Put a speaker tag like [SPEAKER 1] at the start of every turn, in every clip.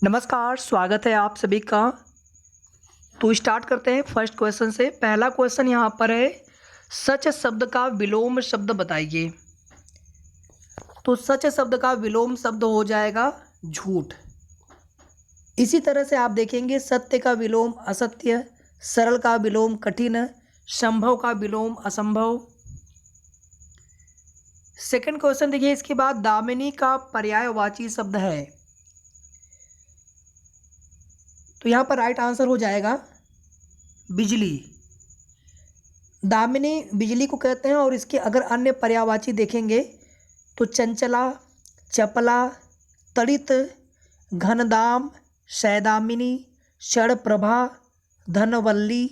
[SPEAKER 1] नमस्कार, स्वागत है आप सभी का। तो स्टार्ट करते हैं फर्स्ट क्वेश्चन से। पहला क्वेश्चन यहाँ पर है, सच शब्द का विलोम शब्द बताइए। तो सच शब्द का विलोम शब्द हो जाएगा झूठ। इसी तरह से आप देखेंगे, सत्य का विलोम असत्य, सरल का विलोम कठिन, संभव का विलोम असंभव। सेकंड क्वेश्चन देखिए, इसके बाद दामिनी का पर्यायवाची शब्द है। तो यहाँ पर राइट आंसर हो जाएगा बिजली। दामिनी बिजली को कहते हैं और इसके अगर अन्य पर्यायवाची देखेंगे तो चंचला, चपला, तड़ित, घनदाम, सैदामिनी, षड़प्रभा, धनवल्ली।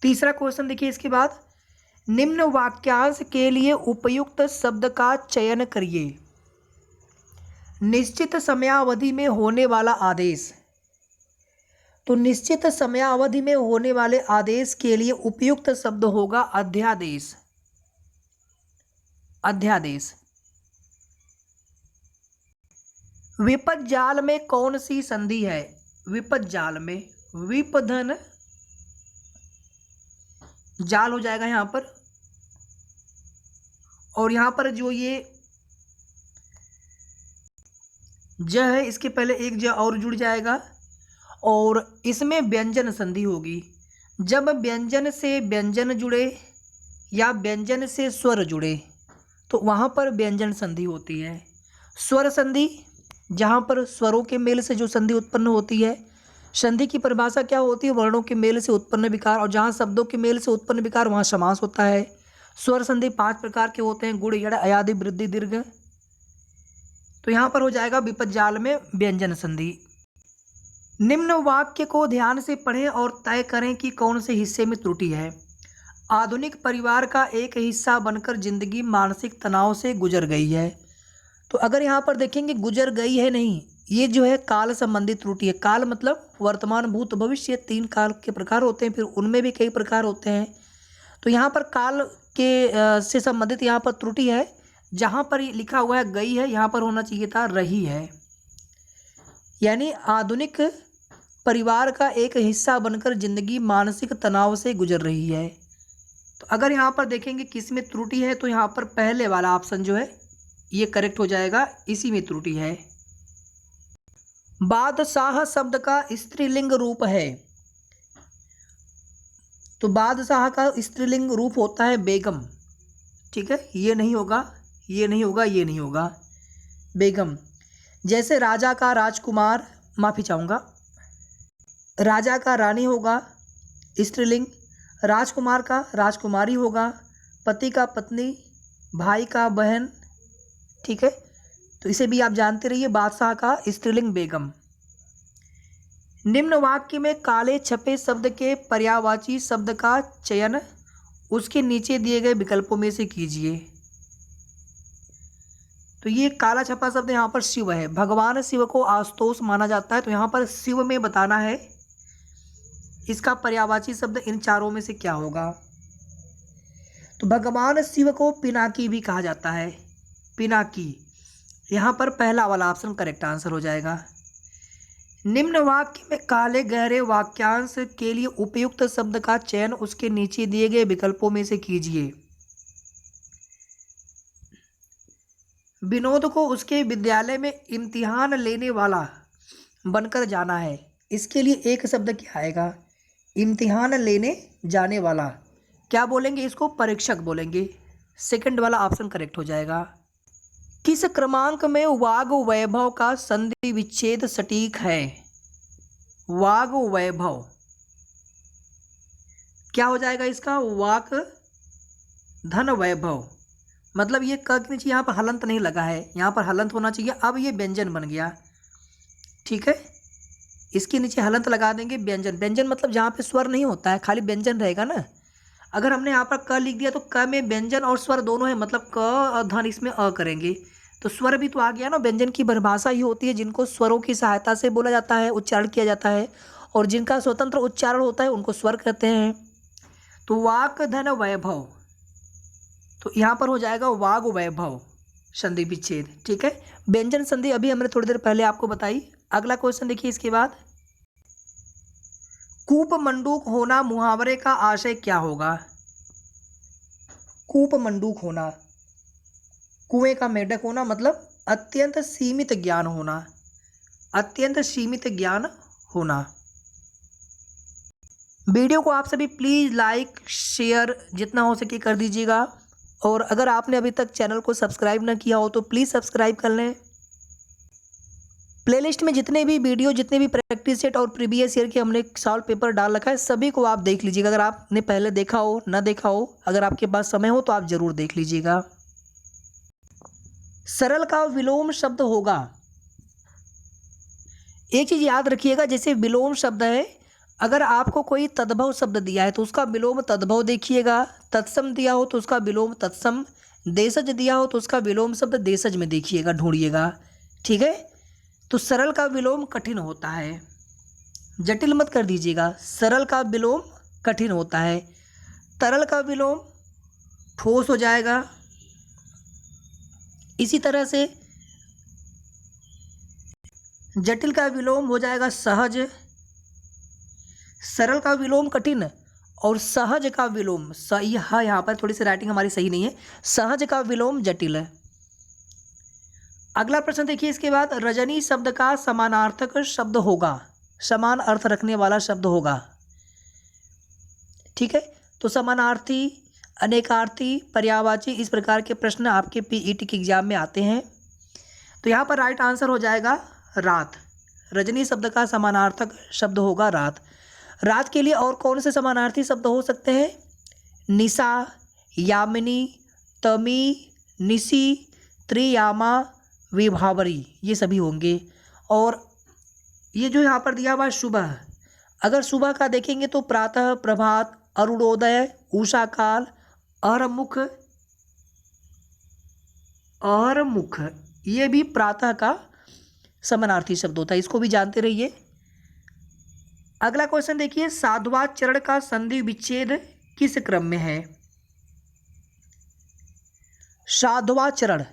[SPEAKER 1] तीसरा क्वेश्चन देखिए, इसके बाद निम्न वाक्यांश के लिए उपयुक्त शब्द का चयन करिए। निश्चित समयावधि में होने वाला आदेश। तो निश्चित समयावधि में होने वाले आदेश के लिए उपयुक्त शब्द होगा अध्यादेश। अध्यादेश। विपद जाल में कौन सी संधि है? विपद जाल में विपधन जाल हो जाएगा यहाँ पर। और यहाँ पर जो ये ज है, इसके पहले एक ज और जुड़ जाएगा और इसमें व्यंजन संधि होगी। जब व्यंजन से व्यंजन जुड़े या व्यंजन से स्वर जुड़े तो वहाँ पर व्यंजन संधि होती है। स्वर संधि, जहाँ पर स्वरों के मेल से जो संधि उत्पन्न होती है। संधि की परिभाषा क्या होती है? वर्णों के मेल से उत्पन्न विकार, और जहाँ शब्दों के मेल से उत्पन्न विकार वहाँ समास होता है। स्वर संधि 5 प्रकार के होते हैं, गुण, यड़, अयादि, वृद्धि, दीर्घ। तो यहाँ पर हो जाएगा विपद जाल में व्यंजन संधि। निम्न वाक्य को ध्यान से पढ़ें और तय करें कि कौन से हिस्से में त्रुटि है। आधुनिक परिवार का एक हिस्सा बनकर जिंदगी मानसिक तनाव से गुजर गई है। तो अगर यहाँ पर देखेंगे गुजर गई है नहीं, ये जो है काल संबंधित त्रुटि है। काल मतलब वर्तमान, भूत, भविष्य, 3 काल के प्रकार होते हैं, फिर उनमें भी कई प्रकार होते हैं। तो यहाँ पर काल के से संबंधित यहाँ पर त्रुटि है। जहाँ पर लिखा हुआ है गई है, यहाँ पर होना चाहिए था रही है। यानी आधुनिक परिवार का एक हिस्सा बनकर जिंदगी मानसिक तनाव से गुजर रही है। तो अगर यहाँ पर देखेंगे किस में त्रुटि है, तो यहाँ पर पहले वाला ऑप्शन जो है ये करेक्ट हो जाएगा, इसी में त्रुटि है। बादशाह शब्द का स्त्रीलिंग रूप है। तो बादशाह का स्त्रीलिंग रूप होता है बेगम। ठीक है, ये नहीं होगा, ये नहीं होगा, ये नहीं होगा, बेगम। जैसे राजा का राजकुमार, माफ़ी चाहूँगा, राजा का रानी होगा स्त्रीलिंग, राजकुमार का राजकुमारी होगा, पति का पत्नी, भाई का बहन। ठीक है, तो इसे भी आप जानते रहिए, बादशाह का स्त्रीलिंग बेगम। निम्न वाक्य में काले छपे शब्द के पर्यायवाची शब्द का चयन उसके नीचे दिए गए विकल्पों में से कीजिए। तो ये काला छपा शब्द यहाँ पर शिव है। भगवान शिव को आशुतोष माना जाता है, तो यहाँ पर शिव में बताना है इसका पर्यायवाची शब्द इन चारों में से क्या होगा। तो भगवान शिव को पिनाकी भी कहा जाता है, पिनाकी। यहाँ पर पहला वाला ऑप्शन करेक्ट आंसर हो जाएगा। निम्न वाक्य में काले गहरे वाक्यांश के लिए उपयुक्त शब्द का चयन उसके नीचे दिए गए विकल्पों में से कीजिए। विनोद को उसके विद्यालय में इम्तिहान लेने वाला बनकर जाना है। इसके लिए एक शब्द क्या आएगा? इम्तिहान लेने जाने वाला। क्या बोलेंगे इसको? परीक्षक बोलेंगे। सेकंड वाला ऑप्शन करेक्ट हो जाएगा। किस क्रमांक में वाग वैभव का संधि विच्छेद सटीक है? वाग वैभव क्या हो जाएगा इसका? वाक धन वैभव। मतलब ये क के नीचे यहाँ पर हलंत नहीं लगा है, यहाँ पर हलंत होना चाहिए। अब ये व्यंजन बन गया। ठीक है, इसके नीचे हलंत लगा देंगे, व्यंजन। व्यंजन मतलब जहाँ पे स्वर नहीं होता है, खाली व्यंजन रहेगा ना। अगर हमने यहाँ पर क लिख दिया तो क में व्यंजन और स्वर दोनों है, मतलब क और धन इसमें अ करेंगे तो स्वर भी तो आ गया ना। व्यंजन की परिभाषा ही होती है जिनको स्वरों की सहायता से बोला जाता है, उच्चारण किया जाता है, और जिनका स्वतंत्र उच्चारण होता है उनको स्वर कहते हैं। तो वाक धन वैभव, तो यहाँ पर हो जाएगा वाग वैभव। संधि विच्छेद। ठीक है, व्यंजन संधि अभी हमने थोड़ी देर पहले आपको बताई। अगला क्वेश्चन देखिए इसके बाद, कूप मंडूक होना मुहावरे का आशय क्या होगा? कूप मंडूक होना, कुएं का मेढक होना, मतलब अत्यंत सीमित ज्ञान होना, अत्यंत सीमित ज्ञान होना। वीडियो को आप सभी प्लीज़ लाइक शेयर जितना हो सके कर दीजिएगा, और अगर आपने अभी तक चैनल को सब्सक्राइब ना किया हो तो प्लीज़ सब्सक्राइब कर लें। प्लेलिस्ट में जितने भी वीडियो, जितने भी प्रैक्टिस सेट और प्रीवियस ईयर के हमने सॉल्व पेपर डाल रखा है, सभी को आप देख लीजिएगा। अगर आपने पहले देखा हो, ना देखा हो, अगर आपके पास समय हो तो आप ज़रूर देख लीजिएगा। सरल का विलोम शब्द होगा, एक चीज़ याद रखिएगा, जैसे विलोम शब्द है, अगर आपको कोई तद्भव शब्द दिया है तो उसका विलोम तद्भव देखिएगा, तत्सम दिया हो तो उसका विलोम तत्सम, देशज दिया हो तो उसका विलोम शब्द देशज में देखिएगा, ढूंढिएगा। ठीक है, तो सरल का विलोम कठिन होता है, जटिल मत कर दीजिएगा। सरल का विलोम कठिन होता है, तरल का विलोम ठोस हो जाएगा। इसी तरह से जटिल का विलोम हो जाएगा सहज, सरल का विलोम कठिन, और सहज का विलोम सही है। यहाँ पर थोड़ी सी राइटिंग हमारी सही नहीं है, सहज का विलोम जटिल है। अगला प्रश्न देखिए इसके बाद, रजनी शब्द का समानार्थक शब्द होगा, समान अर्थ रखने वाला शब्द होगा। ठीक है, तो समानार्थी, अनेकार्थी, पर्यायवाची, इस प्रकार के प्रश्न आपके पीईटी के एग्जाम में आते हैं। तो यहाँ पर राइट आंसर हो जाएगा रात। रजनी शब्द का समानार्थक शब्द होगा रात। रात के लिए और कौन से समानार्थी शब्द हो सकते हैं? निशा, यामिनी, तमी, निशी, त्रियामा, विभावरी, ये सभी होंगे। और ये जो यहाँ पर दिया हुआ सुबह, अगर सुबह का देखेंगे तो प्रातः, प्रभात, अरुणोदय, उषा काल, अरमुख, अरमुख, ये भी प्रातः का समानार्थी शब्द होता है, इसको भी जानते रहिए। अगला क्वेश्चन देखिए, साधुवाचरण का संधि विच्छेद किस क्रम में है? साधुवाचरण,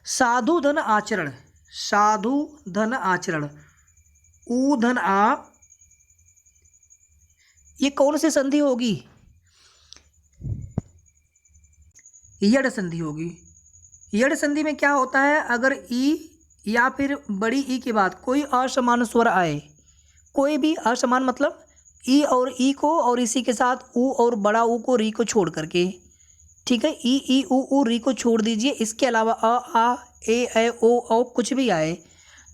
[SPEAKER 1] साधु धन आचरण, साधु धन आचरण, ऊ धन आ, ये कौन सी संधि होगी? यड़ संधि होगी। यड़ संधि में क्या होता है, अगर ई या फिर बड़ी ई के बाद कोई असमान स्वर आए, कोई भी असमान मतलब ई और ई को और इसी के साथ ऊ और बड़ा ऊ को, री को छोड़ करके, ठीक है, ई ऊ री को छोड़ दीजिए, इसके अलावा अ आ ए ओ कुछ भी आए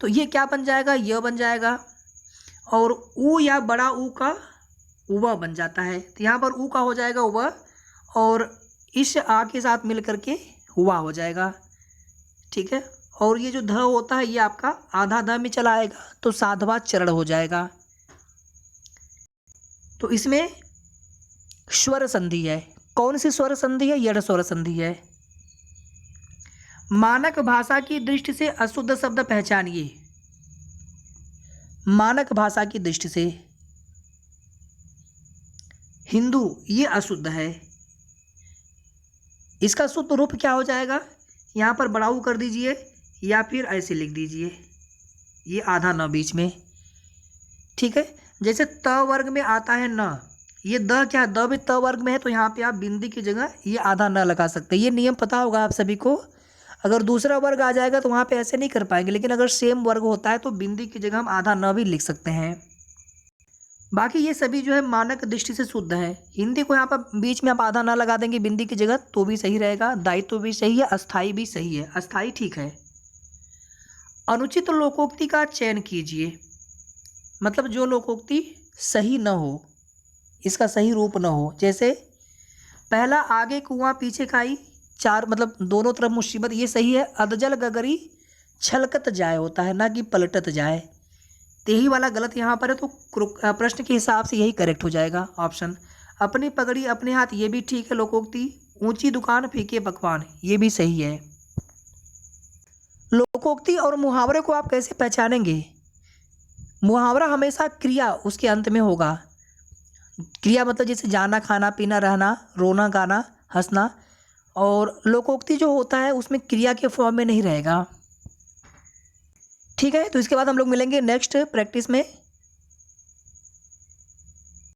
[SPEAKER 1] तो ये क्या बन जाएगा? य बन जाएगा, और ऊ या बड़ा ऊ का उवा बन जाता है। तो यहाँ पर ऊ का हो जाएगा उवा, और इस आ के साथ मिल करके हुआ हो जाएगा। ठीक है, और ये जो ध होता है ये आपका आधा ध में चला आएगा, तो साधवा चरण हो जाएगा। तो इसमें स्वर संधि है। कौन सी स्वर संधि है? यड़ स्वर संधि है। मानक भाषा की दृष्टि से अशुद्ध शब्द पहचानिए। मानक भाषा की दृष्टि से हिंदू, ये अशुद्ध है, इसका शुद्ध रूप क्या हो जाएगा? यहाँ पर बड़ाऊ कर दीजिए या फिर ऐसे लिख दीजिए, ये आधा न बीच में। ठीक है, जैसे त वर्ग में आता है न, ये द क्या, द भी त वर्ग में है, तो यहाँ पे आप बिंदी की जगह ये आधा न लगा सकते। ये नियम पता होगा आप सभी को। अगर दूसरा वर्ग आ जाएगा तो वहाँ पे ऐसे नहीं कर पाएंगे, लेकिन अगर सेम वर्ग होता है तो बिंदी की जगह हम आधा न भी लिख सकते हैं। बाकी ये सभी जो है मानक दृष्टि से शुद्ध है। हिंदी को यहाँ पर बीच में आप आधा न लगा देंगे बिंदी की जगह तो भी सही रहेगा। दायित्व भी सही है, अस्थाई भी सही है। अस्थाई ठीक है। अनुचित लोकोक्ति का चयन कीजिए, मतलब जो लोकोक्ति सही न हो, इसका सही रूप न हो। जैसे पहला, आगे कुआं पीछे खाई, चार मतलब दोनों तरफ मुसीबत, ये सही है। अधजल गगरी छलकत जाए होता है, ना कि पलटत जाए। यही वाला गलत यहाँ पर है, तो प्रश्न के हिसाब से यही करेक्ट हो जाएगा ऑप्शन। अपनी पगड़ी अपने हाथ, ये भी ठीक है लोकोक्ति। ऊंची दुकान फीके पकवान, ये भी सही है। लोकोक्ति और मुहावरे को आप कैसे पहचानेंगे? मुहावरा हमेशा क्रिया उसके अंत में होगा। क्रिया मतलब जैसे जाना, खाना, पीना, रहना, रोना, गाना, हंसना, और लोकोक्ति जो होता है उसमें क्रिया के फॉर्म में नहीं रहेगा। ठीक है, तो इसके बाद हम लोग मिलेंगे नेक्स्ट प्रैक्टिस में।